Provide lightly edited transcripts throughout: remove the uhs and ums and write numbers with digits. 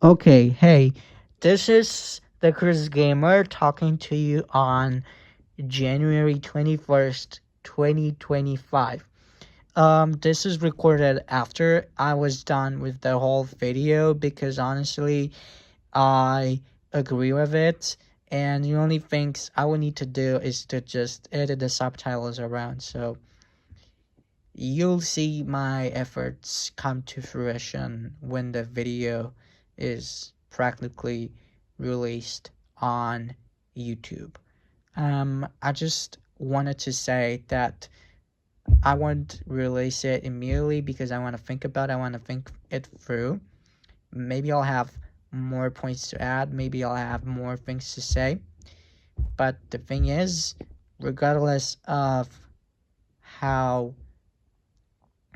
Okay, hey, this is the Chris Gamer talking to you on January 21st, 2025. This is recorded after I was done with the whole video because honestly, I agree with it. And the only things I would need to do is to just edit the subtitles around. So you'll see my efforts come to fruition when the video is practically released on YouTube. I just wanted to say that I won't release it immediately because I want to think about it. I want to think it through. Maybe I'll have more points to add. Maybe I'll have more things to say. But the thing is, regardless of how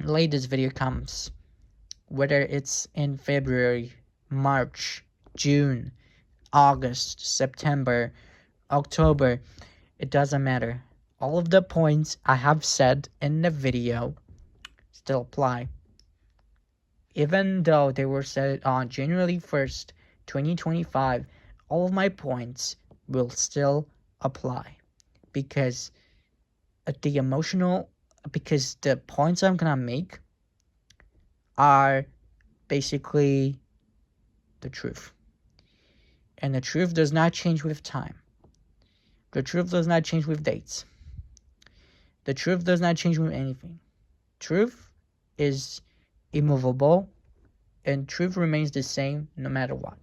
late this video comes, whether it's in February, March, June, August, September, October, it doesn't matter. All of the points I have said in the video still apply. Even though they were said on January 1st, 2025, all of my points will still apply because the emotional because the points I'm gonna make are basically the truth. And the truth does not change with time. The truth does not change with dates. The truth does not change with anything. Truth is immovable, and truth remains the same no matter what.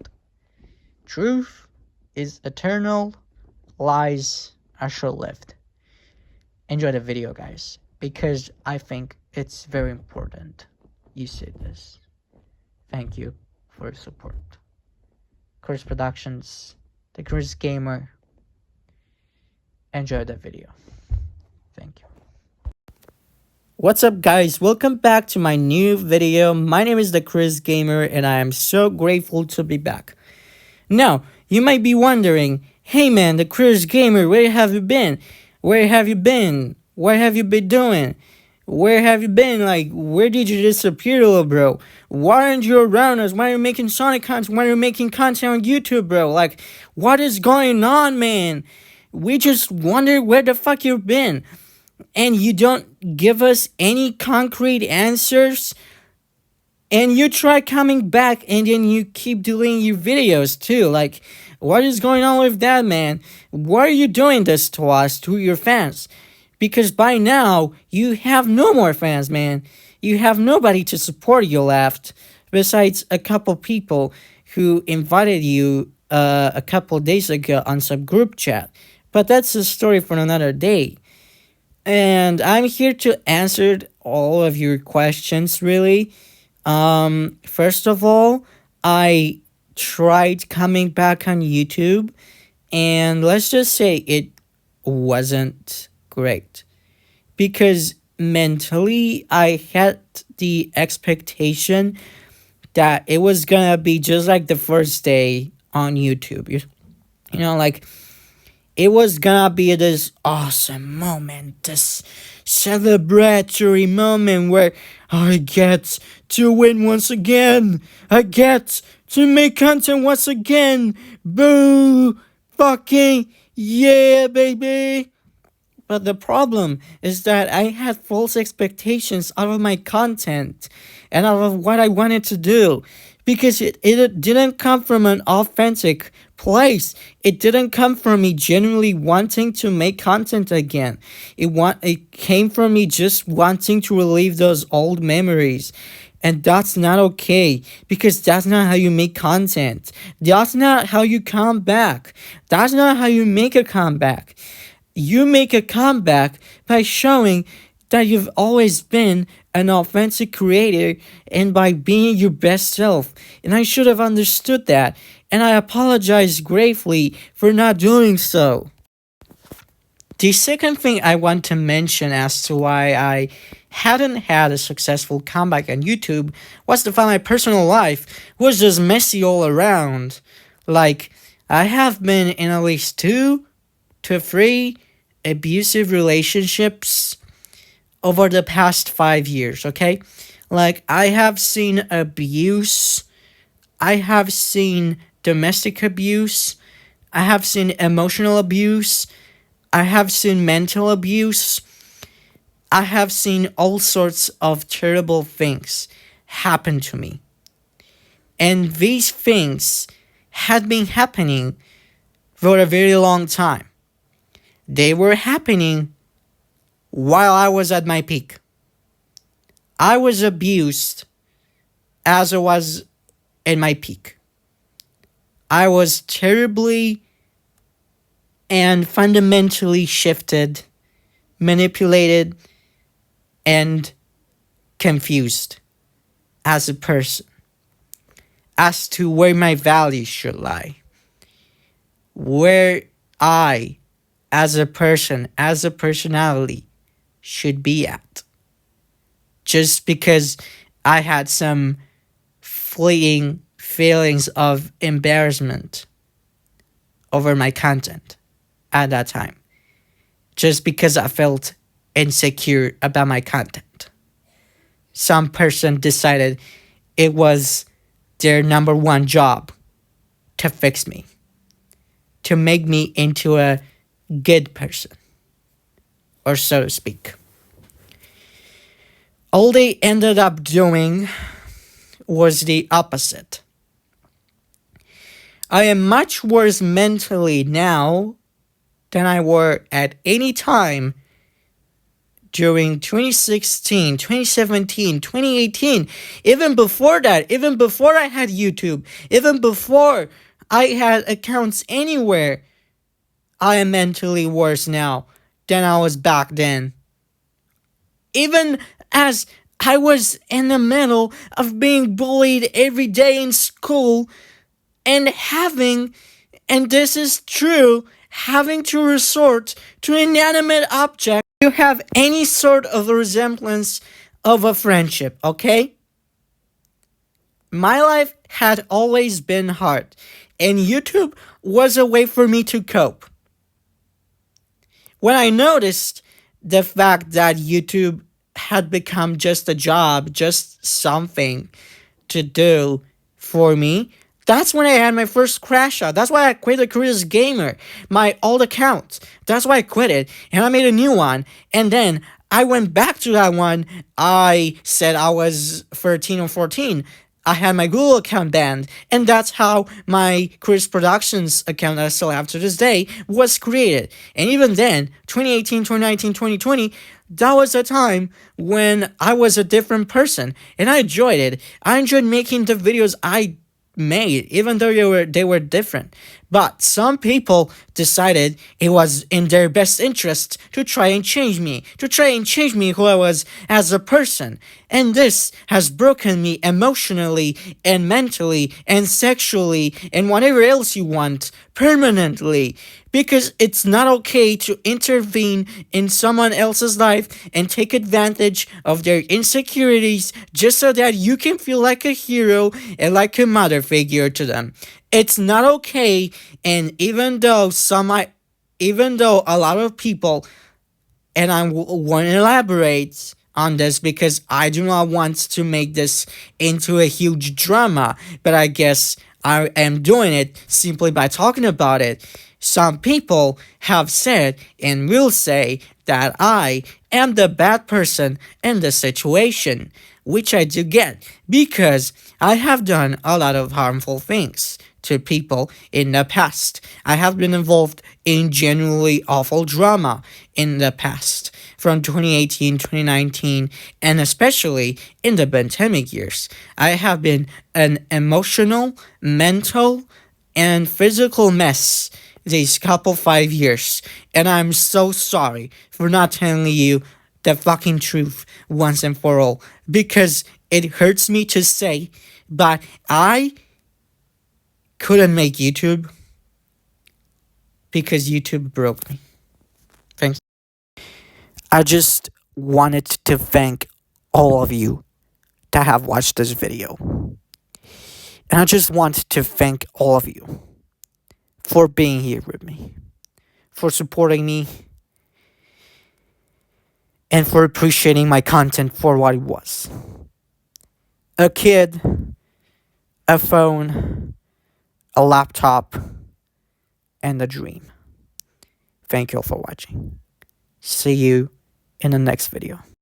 Truth is eternal, lies are short-lived. Enjoy the video, guys, because I think it's very important you see this. Thank you for your support. Chris Productions, the Chris Gamer. Enjoy the video. Thank you. What's up, guys? Welcome back to my new video. My name is the Chris Gamer, and I am so grateful to be back. Now, you might be wondering, hey man, the Chris Gamer, where have you been? Where have you been? What have you been doing? Where have you been? Like, where did you disappear, little bro? Why aren't you around us? Why are you making Sonic content? Why are you making content on YouTube, bro? Like, what is going on, man? We just wonder where the fuck you've been. And you don't give us any concrete answers. And you try coming back and then you keep deleting your videos too. Like, what is going on with that, man? Why are you doing this to us, to your fans? Because by now, you have no more fans, man. You have nobody to support you left, besides a couple people who invited you a couple days ago on some group chat. But that's a story for another day. And I'm here to answer all of your questions, really. First of all, I tried coming back on YouTube, and let's just say it wasn't great. Because mentally, I had the expectation that it was gonna be just like the first day on YouTube. You know, like, it was gonna be this awesome moment, this celebratory moment where I get to win once again. I get to make content once again. Boo! Fucking yeah, baby! But the problem is that I had false expectations out of my content and out of what I wanted to do. Because it didn't come from an authentic place. It didn't come from me genuinely wanting to make content again. It came from me just wanting to relive those old memories. And that's not okay, because that's not how you make content. That's not how you come back. That's not how you make a comeback. You make a comeback by showing that you've always been an authentic creator and by being your best self. And I should have understood that. And I apologize gratefully for not doing so. The second thing I want to mention as to why I hadn't had a successful comeback on YouTube was the fact my personal life was just messy all around. Like, I have been in at least 2 to 3 abusive relationships over the past 5 years, okay? Like, I have seen abuse I have seen domestic abuse, I have seen emotional abuse, I have seen mental abuse, I have seen all sorts of terrible things happen to me. And these things had been happening for a very long time. They were happening while I was at my peak. I was abused as I was in my peak. I was terribly and fundamentally shifted, manipulated, and confused as a person as to where my values should lie, where I, as a person, as a personality, should be at. Just because I had some fleeting feelings of embarrassment over my content at that time. Just because I felt insecure about my content. Some person decided it was their number one job to fix me, to make me into a good person, or so to speak. All they ended up doing was the opposite. I am much worse mentally now than I were at any time during 2016, 2017, 2018, even before that, even before I had YouTube, even before I had accounts anywhere. I am mentally worse now than I was back then. Even as I was in the middle of being bullied every day in school and having, and this is true, having to resort to inanimate objects to have any sort of resemblance of a friendship, okay? My life had always been hard, and YouTube was a way for me to cope. When I noticed the fact that YouTube had become just a job, just something to do for me, that's when I had my first crash out. That's why I quit the Curious Gamer, my old account. That's why I quit it, and I made a new one. And then I went back to that one. I said I was 13 or 14. I had my Google account banned, and that's how my Chris Productions account that I still have to this day was created. And even then, 2018, 2019, 2020, that was a time when I was a different person, and I enjoyed it. I enjoyed making the videos I made, even though they were different. But some people decided it was in their best interest to try and change me, who I was as a person. And this has broken me emotionally and mentally and sexually and whatever else you want permanently. Because it's not okay to intervene in someone else's life and take advantage of their insecurities just so that you can feel like a hero and like a mother figure to them. It's not okay, and even though a lot of people, and I want to elaborate on this because I do not want to make this into a huge drama, but I guess I am doing it simply by talking about it. Some people have said and will say that I am the bad person in the situation, which I do get because I have done a lot of harmful things to people in the past. I have been involved in genuinely awful drama in the past from 2018, 2019, and especially in the pandemic years. I have been an emotional, mental, and physical mess these couple 5 years, and I'm so sorry for not telling you the fucking truth once and for all, because it hurts me to say, but I couldn't make YouTube because YouTube broke me. Thanks. I just wanted to thank all of you that have watched this video. And I just want to thank all of you for being here with me, for supporting me, and for appreciating my content for what it was. A kid a phone, a laptop, and a dream. Thank you all for watching. See you in the next video.